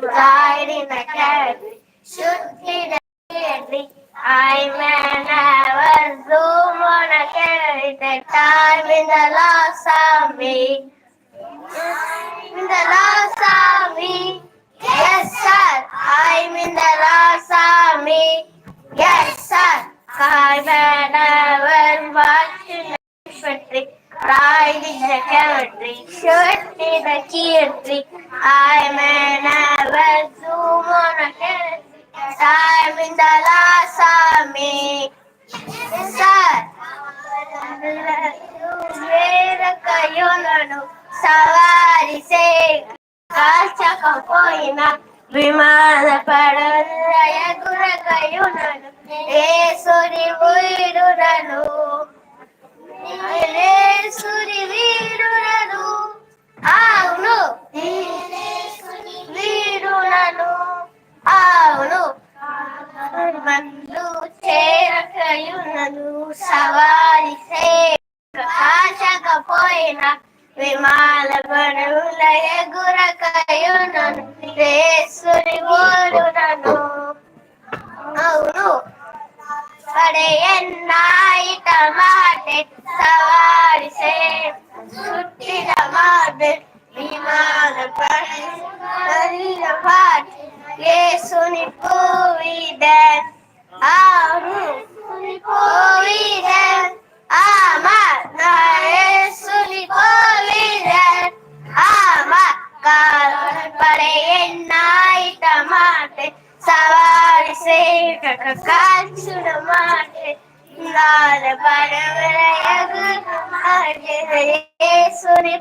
Died in the carriage, should be the theatre. I may never zoom on a carriage that time in the lost army. In the lost army. Yes, sir. I'm in the lost army. Yes, sir. I may never watch in the infantry. Ride in the cavalry. Shoot in the artillery. I may never zoom on a carriage. I'm in the last army. Yes, sir. వేరకయులను సవారి కాల్చకపోయినా విమాన పడలయ గురకయులను ఏసుని వీరులను ఏసుని వీరులను అవును వీరులను అవును మందు చేరకయులను సవారి కాచకపోయిన విమాన పరుల ఎగురకయునను యేసుని ఓడునను అవును పಡೆಯನ್ನಾಯಿತ ಮಾತೆ ಸವಾರಿ ಸುಟ್ಟಿದ ಮಾತೆ ವಿಮಾನ ಪಡೆಯ ಪಾಠ ಯೇಸುನಿ ಪೂವಿದೆ ಆರು ಪೂವಿದೆ ಆಮ ಯೇಸುನಿ ಪೂವಿದೆ ಆಮ ಪಡೆಯನ್ನಾಯಿತ ಮಾತೆ సవారి సేకక కాల్చుడ మాటే నాల పడవరయసుని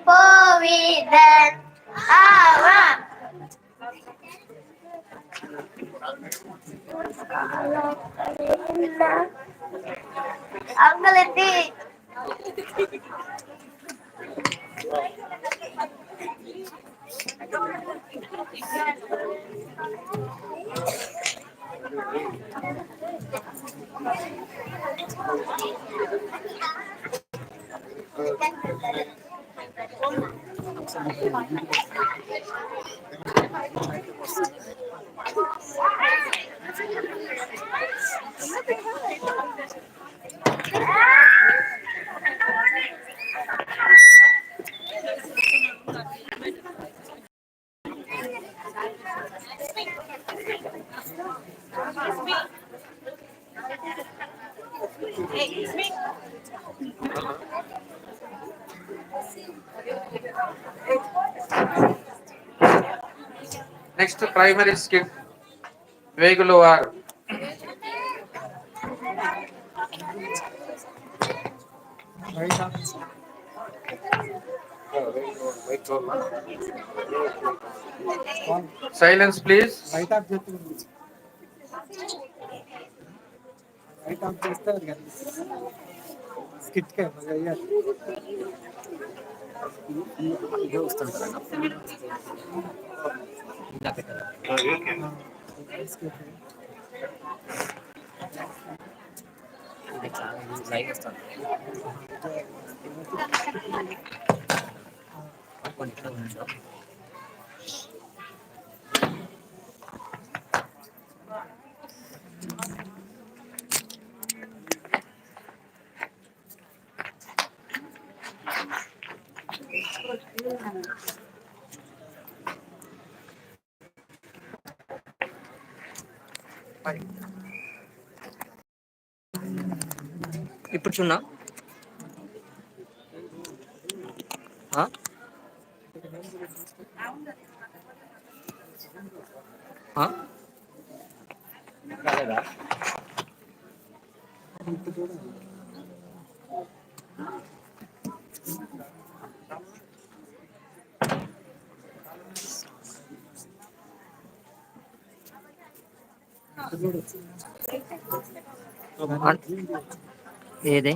పోవిదన్ ఆవా అంగలెత్తి నెక్స్ట్ ప్రైమరీ స్కిట్ వేగులు వారు సైలెన్స్ ప్లీజ్. స్కిట్ లైవ్ వస్తాను ఇప్పుడు చూన్నా కాలేదా ఏదే